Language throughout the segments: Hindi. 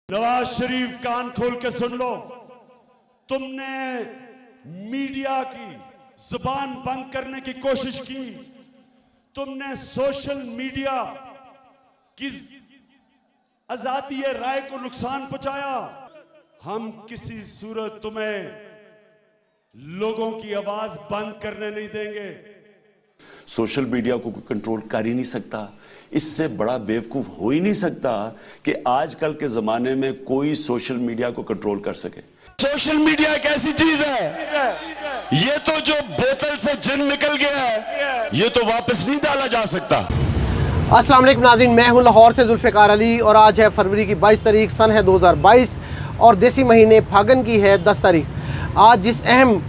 नवाज शरीफ कान खोल के सुन लो, तुमने मीडिया की जुबान बंद करने की कोशिश की, तुमने सोशल मीडिया की आजादी राय को नुकसान पहुंचाया। हम किसी सूरत तुम्हें लोगों की आवाज बंद करने नहीं देंगे। सोशल मीडिया को कोई कंट्रोल कर ही नहीं सकता। इससे बड़ा बेवकूफ हो ही नहीं सकता कि आजकल के जमाने में कोई सोशल मीडिया को कंट्रोल कर सके। सोशल मीडिया एक ऐसी चीज है, ये तो जो बोतल से जिन निकल गया है, ये तो वापस नहीं डाला जा सकता। अस्सलाम वालेकुम नाज़रीन, मैं हूं लाहौर से जुल्फ़िकार अली और आज है फरवरी की 22 तारीख, सन है 2022 और देसी महीने फागन की है 10 तारीख। आज जिस अहम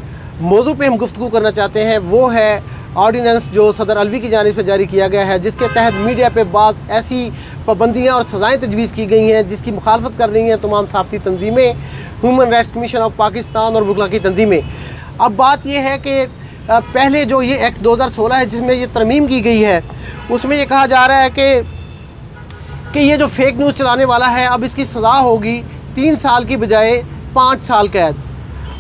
मौजू पे हम गुफ्तगू करना चाहते हैं वो है ऑर्डीनेंस जो सदर अलवी की जानिब से जारी किया गया है, जिसके तहत मीडिया पे बाज़ ऐसी पाबंदियाँ और सज़ाएँ तजवीज़ की गई हैं जिसकी मुखालफत कर रही हैं तमाम सहाफ़ती तंजीमें, human rights commission of Pakistan और वकला की तंजीमें। अब बात यह है कि पहले जो ये एक्ट 2016 है जिसमें ये तरमीम की गई है, उसमें ये कहा जा रहा है कि ये जो फेक न्यूज़ चलाने वाला है अब इसकी सज़ा होगी 3 साल की बजाय 5 साल कैद।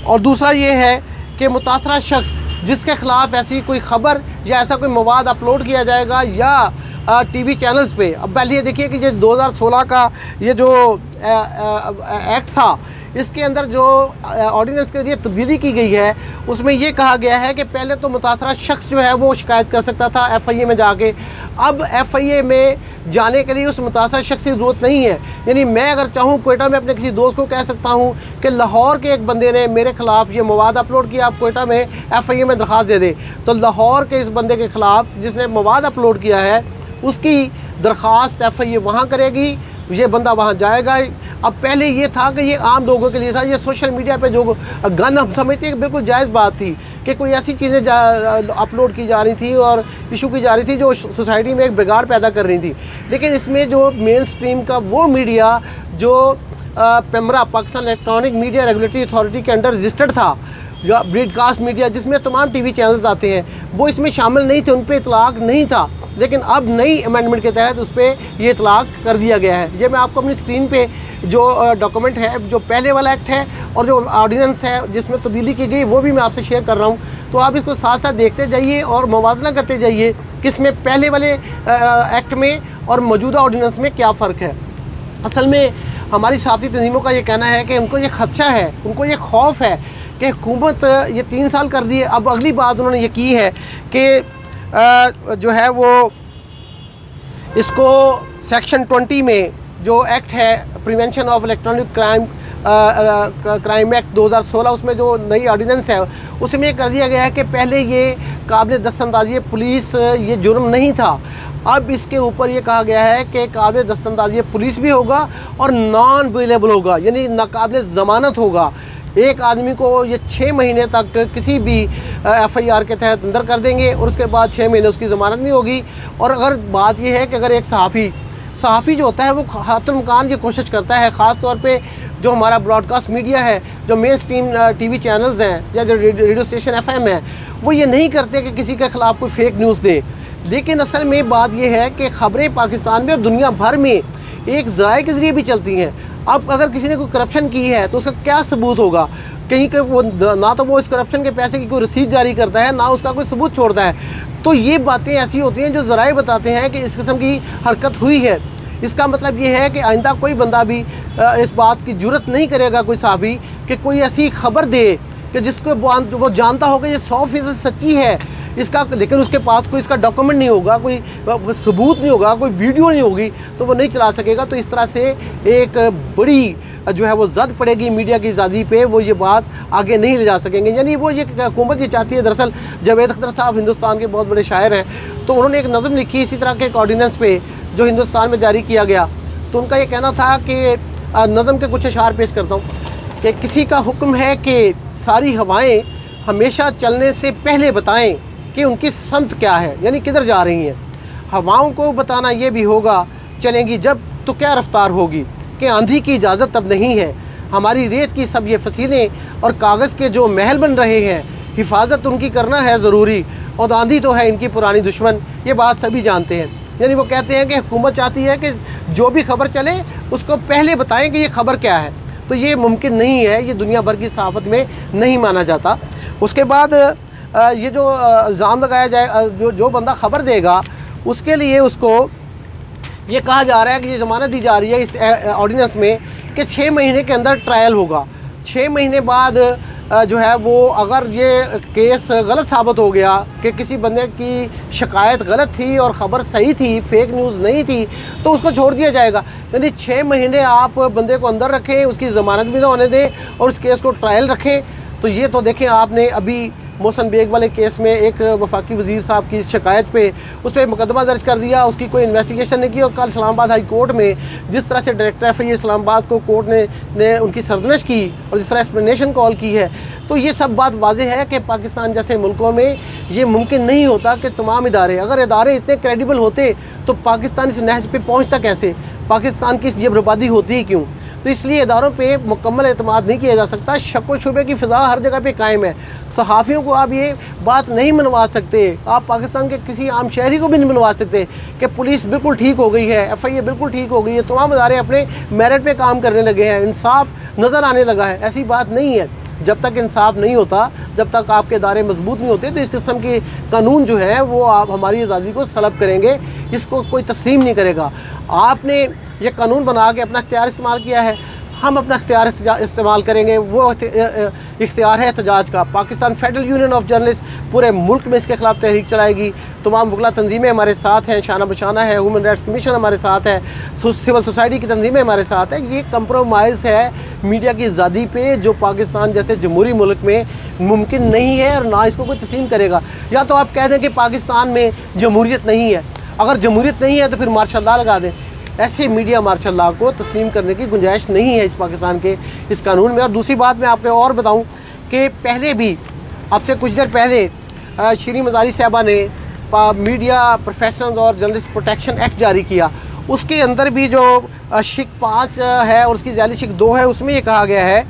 और दूसरा ये है कि मुतासरा शख्स जिसके ख़िलाफ़ ऐसी कोई ख़बर या ऐसा कोई मवाद अपलोड किया जाएगा या टीवी चैनल्स पे, अब पहले ये देखिए कि ये 2016 का ये जो एक्ट था, इसके अंदर जो ऑर्डिनेंस के लिए तब्दीली की गई है उसमें ये कहा गया है कि पहले तो मुतासरा शख्स जो है वो शिकायत कर सकता था FIA में जाके, अब FIA में जाने के लिए उस मुतासरा शख्स की ज़रूरत नहीं है। यानी मैं अगर चाहूँ कोयटा में अपने किसी दोस्त को कह सकता हूँ कि लाहौर के एक बंदे ने मेरे ख़िलाफ़ ये मवाद अपलोड किया, आप कोयटा में FIA में दरख्वास्त दे दे, तो लाहौर के इस बंदे के ख़िलाफ़ जिसने मवाद अपलोड किया है उसकी दरख्वास्त FIA वहाँ करेगी, ये बंदा वहाँ जाएगा। अब पहले ये था कि ये आम लोगों के लिए था, ये सोशल मीडिया पे जो गन हम समझते हैं कि बिल्कुल जायज़ बात थी कि कोई ऐसी चीज़ें अपलोड की जा रही थी और इशू की जा रही थी जो सोसाइटी में एक बिगाड़ पैदा कर रही थी। लेकिन इसमें जो मेन स्ट्रीम का वो मीडिया जो PEMRA Pakistan electronic media regulatory authority के अंडर रजिस्टर्ड था, या ब्रॉडकास्ट मीडिया जिसमें तमाम TV चैनल्स आते हैं, वो इसमें शामिल नहीं थे, उन पर इतलाक़ नहीं था। लेकिन अब नई अमेंडमेंट के तहत उस पर ये इतलाक़ कर दिया गया है। ये मैं आपको अपनी स्क्रीन पे जो डॉक्यूमेंट है, जो पहले वाला एक्ट है और जो ऑर्डिनेंस है जिसमें तब्दीली की गई, वो भी मैं आपसे शेयर कर रहा हूँ। तो आप इसको साथ साथ देखते जाइए और मुवाज़ना करते जाइए कि इसमें पहले वाले एक्ट में और मौजूदा ऑर्डिनेंस में क्या फ़र्क है। असल में हमारी सहाफ़ती तंजीमों का ये कहना है कि उनको ये खदशा है, उनको ये खौफ है कि हुकूमत ये 3 साल कर दिए। अब अगली बात उन्होंने ये की है कि जो है वो इसको सेक्शन 20 में जो एक्ट है prevention of electronic crime act 2016, उसमें जो नई ऑर्डिनेंस है उसमें कर दिया गया है कि पहले ये काबिल दस्तंदाजी पुलिस ये जुर्म नहीं था। अब इसके ऊपर ये कहा गया है कि काबिल दस्तंदाजी पुलिस भी होगा और नॉन बेलेबल होगा, यानी नाकाबिल ज़मानत होगा। एक आदमी को ये 6 महीने तक किसी भी FIR के तहत अंदर कर देंगे और उसके बाद 6 महीने उसकी ज़मानत नहीं होगी। और अगर बात यह है कि अगर एक सहाफ़ी जो होता है वो खातुलमकान की कोशिश करता है, ख़ास तौर पे जो हमारा ब्रॉडकास्ट मीडिया है, जो मेन स्ट्रीम TV चैनल्स हैं या जो रेडियो स्टेशन FM है, वो ये नहीं करते कि किसी के ख़िलाफ़ कोई फेक न्यूज़ दें। लेकिन असल में बात यह है कि ख़बरें पाकिस्तान में और दुनिया भर में एक ज़राए के ज़रिए भी चलती हैं। अब अगर किसी ने कोई करप्शन की है तो उसका क्या सबूत होगा? कहीं कि वो ना तो वो इस करप्शन के पैसे की कोई रसीद जारी करता है, ना उसका कोई सबूत छोड़ता है। तो ये बातें ऐसी होती हैं जो ज़राए बताते हैं कि इस किस्म की हरकत हुई है। इसका मतलब ये है कि आइंदा कोई बंदा भी इस बात की जुर्रत नहीं करेगा, कोई सहाफ़ी, कि कोई ऐसी खबर दे कि जिसको वो जानता होगा ये 100% सच्ची है इसका, लेकिन उसके पास कोई इसका डॉक्यूमेंट नहीं होगा, कोई सबूत नहीं होगा, कोई वीडियो नहीं होगी, तो वो नहीं चला सकेगा। तो इस तरह से एक बड़ी जो है वो जद पड़ेगी मीडिया की आज़ादी पे, वो ये बात आगे नहीं ले जा सकेंगे। यानी वो ये हुकूमत ये चाहती है, दरअसल जावेद अख्तर साहब हिंदुस्तान के बहुत बड़े शायर हैं, तो उन्होंने एक नज़म लिखी इसी तरह के एक ऑर्डिनेंस पे जो हिंदुस्तान में जारी किया गया। तो उनका ये कहना था कि नज़म के कुछ अशार पेश करता हूँ कि किसी का हुक्म है कि सारी हवाएँ हमेशा चलने से पहले बताएँ कि उनकी समत क्या है, यानी किधर जा रही हैं। हवाओं को बताना ये भी होगा चलेंगी जब तो क्या रफ्तार होगी, कि आंधी की इजाज़त अब नहीं है। हमारी रेत की सब ये फसीलें और कागज़ के जो महल बन रहे हैं, हिफाजत उनकी करना है ज़रूरी, और आंधी तो है इनकी पुरानी दुश्मन, ये बात सभी जानते हैं। यानी वो कहते हैं कि हुकूमत चाहती है कि जो भी खबर चले उसको पहले बताएं कि ये खबर क्या है। तो ये मुमकिन नहीं है, ये दुनिया भर की सहाफ़त में नहीं माना जाता। उसके बाद ये जो इल्ज़ाम लगाया जाए, जो बंदा ख़बर देगा उसके लिए उसको ये कहा जा रहा है कि ये ज़मानत दी जा रही है इस ऑर्डिनेंस में कि 6 महीने के अंदर ट्रायल होगा। 6 महीने बाद जो है वो अगर ये केस गलत साबित हो गया कि किसी बंदे की शिकायत गलत थी और ख़बर सही थी, फेक न्यूज़ नहीं थी, तो उसको छोड़ दिया जाएगा। यानी 6 महीने आप बंदे को अंदर रखें, उसकी ज़मानत भी ना होने दें और उस केस को ट्रायल रखें। तो ये तो देखें, आपने अभी मोहसन बेग वाले केस में एक वफाकी वज़ीर साहब की शिकायत पे उस पर मुकदमा दर्ज कर दिया, उसकी कोई इन्वेस्टिगेशन नहीं की, और कल इस्लामाबाद हाई कोर्ट में जिस तरह से डायरेक्टर FIA इस्लामाबाद को कोर्ट ने उनकी सरजनश की और जिस तरह एक्सप्लेनेशन कॉल की है, तो ये सब बात वाज़ेह है कि पाकिस्तान जैसे मुल्कों में ये मुमकिन नहीं होता कि तमाम इदारे, अगर इदारे इतने क्रेडिबल होते तो पाकिस्तान इस नहज पर पहुँचता कैसे, पाकिस्तान की ये बर्बादी होती ही क्यों। तो इसलिए इदारों पे मुकम्मल एतमाद नहीं किया जा सकता। शक व शुबे की फ़िज़ा हर जगह पे कायम है। सहाफ़ियों को आप ये बात नहीं मनवा सकते, आप पाकिस्तान के किसी आम शहरी को भी नहीं मनवा सकते कि पुलिस बिल्कुल ठीक हो गई है, FIA बिल्कुल ठीक हो गई है, तमाम इदारे अपने मेरिट पे काम करने लगे हैं, इंसाफ नज़र आने लगा है। ऐसी बात नहीं है। जब तक इंसाफ नहीं होता, जब तक आपके इदारे मजबूत नहीं होते, तो इस किस्म के कानून जो है वो आप हमारी आज़ादी को सलब करेंगे, इसको कोई तस्लीम नहीं करेगा। आपने ये कानून बना के अपना इख्तियार इस्तेमाल किया है, हम अपना इख्तियार इस्तेमाल करेंगे। वो इख्तियार है एहतजाज का। Pakistan federal union of journalist पूरे मुल्क में इसके ख़िलाफ़ तहरीक चलाएगी। तमाम वकला तंजीमें हमारे साथ हैं, शाना बशाना है, ह्यूमन राइट्स कमीशन हमारे साथ है, सिविल सोसाइटी की तंजीमें हमारे साथ है। ये कंप्रोमाइज़ है मीडिया की आज़ादी पे, जो पाकिस्तान जैसे जमहूरी मुल्क में मुमकिन नहीं है और ना इसको कोई तस्लीम करेगा। या तो आप कह दें कि पाकिस्तान में जमहूरियत नहीं है, अगर जमहूरियत नहीं है तो फिर मार्शल लॉ लगा दें। ऐसे मीडिया मार्शल लॉ को तस्लीम करने की गुंजाइश नहीं है इस पाकिस्तान के इस कानून में। और दूसरी बात मैं आपको और बताऊं कि पहले भी, अब से कुछ देर पहले श्री मज़ारी साहबा ने मीडिया प्रोफेशनल्स और जर्नलिस्ट प्रोटेक्शन एक्ट जारी किया। उसके अंदर भी जो शिक 5 है और उसकी ज़ैली शिक 2 है, उसमें ये कहा गया है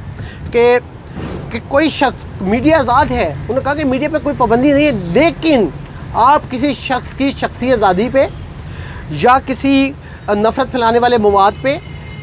कि कोई शख्स, मीडिया आज़ाद है, उन्होंने कहा कि मीडिया पे कोई पाबंदी नहीं है, लेकिन आप किसी शख्स की शख्सी आज़ादी पे या किसी नफ़रत फैलाने वाले मवाद पे,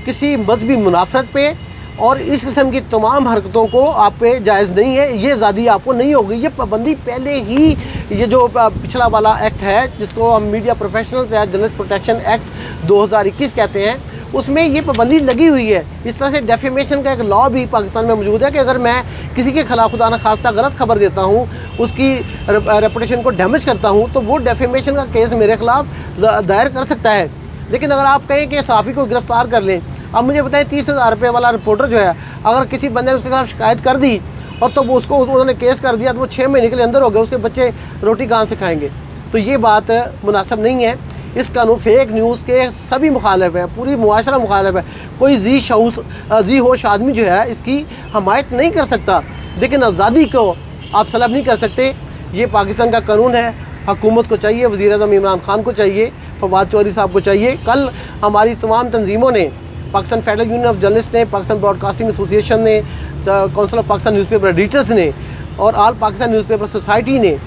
किसी मजहबी मुनाफरत पे और इस किस्म की तमाम हरकतों को आप पे जायज़ नहीं है, ये आज़ादी आपको नहीं होगी। ये पाबंदी पहले ही, ये जो पिछला वाला एक्ट है जिसको हम मीडिया प्रोफेशनल्स या जर्नलिस्ट प्रोटेक्शन एक्ट 2021 कहते हैं, उसमें ये पाबंदी लगी हुई है। इस तरह से डेफेमेशन का एक लॉ भी पाकिस्तान में मौजूद है कि अगर मैं किसी के ख़िलाफ़ खुदा न खास्ता गलत खबर देता हूँ, उसकी रेपुटेशन को डैमेज करता हूँ, तो वो डेफेमेशन का केस मेरे ख़िलाफ़ दायर कर सकता है। लेकिन अगर आप कहें कि सहाफ़ी को गिरफ़्तार कर लें, अब मुझे बताएं 30,000 रुपये वाला रिपोर्टर जो है, अगर किसी बंदे ने उसके खिलाफ शिकायत कर दी और तो वो उसको उन्होंने केस कर दिया, तो वो 6 महीने के लिए अंदर हो गए, उसके बच्चे रोटी कहाँ से खाएंगे? तो ये बात मुनासिब नहीं है। इस कानून फेक न्यूज़ के सभी मुखालिफ है, पूरी मुआशरा मुखालिफ है। कोई जी होश आदमी जो है इसकी हमायत नहीं कर सकता, लेकिन आज़ादी को आप सलब नहीं कर सकते। ये पाकिस्तान का कानून है। हुकूमत को चाहिए, वज़ीर-ए-आज़म इमरान खान को चाहिए, फवाद चौधरी साहब को चाहिए। कल हमारी तमाम तंजीमों ने, Pakistan federal union of journalist ने, पाकिस्तान ब्रॉडकास्टिंग एसोसिएशन ने, council of Pakistan newspaper editors ने और ऑल पाकिस्तान न्यूज़पेपर सोसाइटी ने,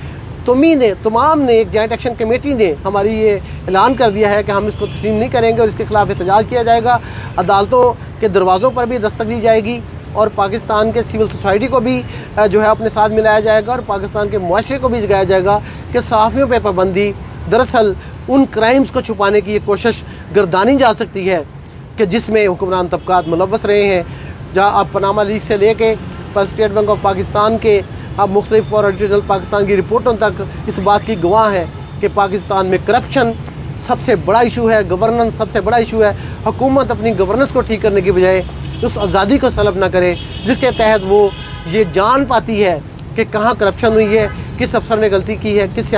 तमाम ने, एक जॉइंट एक्शन कमेटी ने हमारी ये ऐलान कर दिया है कि हम इसको तस्लीम नहीं करेंगे और इसके ख़िलाफ़ एहतजाज किया जाएगा। अदालतों के दरवाज़ों पर भी दस्तक दी जाएगी और पाकिस्तान के सिविल सोसाइटी को भी जो है अपने साथ मिलाया जाएगा और पाकिस्तान के मुआशरे को भी जगाया जाएगा कि सहाफ़ियों पर पाबंदी दरअसल उन क्राइम्स को छुपाने की ये कोशिश गर्दानी जा सकती है कि जिसमें हुक्मरान तबकात मुलव्वस रहे हैं। जहाँ आप पनामा लीक से ले कर स्टेट बैंक ऑफ पाकिस्तान के अब मुख्तलिफ और ऑडिटर पाकिस्तान की रिपोर्टों तक इस बात की गवाह है कि पाकिस्तान में करप्शन सबसे बड़ा इशू है, गवर्नेंस सबसे बड़ा इशू है। हुकूमत अपनी गवर्नेंस को ठीक करने की बजाय उस आज़ादी को सलब ना करे जिसके तहत वो ये जान पाती है कि कहाँ करप्शन हुई है, किस अफसर ने गलती की है, किस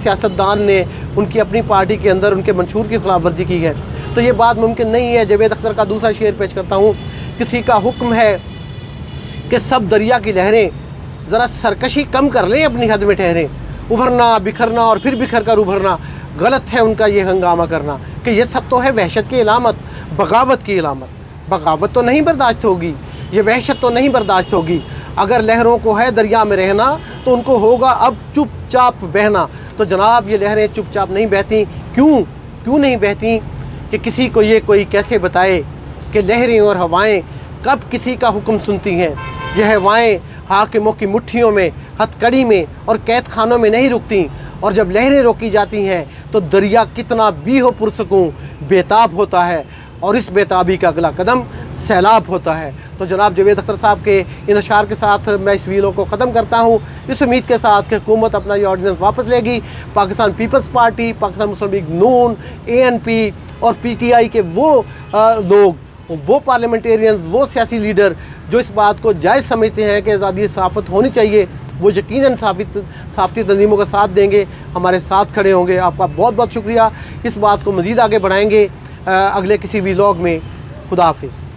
सियासतदान ने उनकी अपनी पार्टी के अंदर उनके मंशूर की खिलाफ वर्जी की है। तो ये बात मुमकिन नहीं है। जावेद अख्तर का दूसरा शेर पेश करता हूँ, किसी का हुक्म है कि सब दरिया की लहरें ज़रा सरकशी कम कर लें, अपनी हद में ठहरें। उभरना, बिखरना और फिर बिखर कर उभरना, गलत है उनका ये हंगामा करना। कि ये सब तो है वहशत की इलामत, बगावत की इलामत। बगावत तो नहीं बर्दाश्त होगी, ये वहशत तो नहीं बर्दाश्त होगी। अगर लहरों को है दरिया में रहना तो उनको होगा अब चुपचाप बहना। तो जनाब ये लहरें चुपचाप नहीं बहती। क्यों नहीं बहती? कि किसी को ये कोई कैसे बताए कि लहरें और हवाएं कब किसी का हुक्म सुनती हैं। यह हवाएं हाकिमों की मुट्ठियों में, हथकड़ी में और कैद खानों में नहीं रुकती, और जब लहरें रोकी जाती हैं तो दरिया कितना भी हो पुरसकून बेताब होता है, और इस बेताबी का अगला कदम सैलाब होता है। तो जनाब जावेद अख्तर साहब के इन अशार के साथ मैं इस वीडियो को ख़त्म करता हूँ, इस उम्मीद के साथ कि हुकूमत अपना ये ऑर्डिनेंस वापस लेगी। पाकिस्तान पीपल्स पार्टी, पाकिस्तान मुस्लिम लीग नून, ANP और PTI के वो लोग, वो पार्लियामेंटेरियंस, वो सियासी लीडर जो इस बात को जायज़ समझते हैं कि आज़ादी सहाफ़त होनी चाहिए, वो यकीनन सहाफ़ती तंजीमों का साथ देंगे, हमारे साथ खड़े होंगे। आपका बहुत बहुत शुक्रिया। इस बात को मज़ीद आगे बढ़ाएंगे अगले किसी व्लॉग में। खुदा हाफिज़।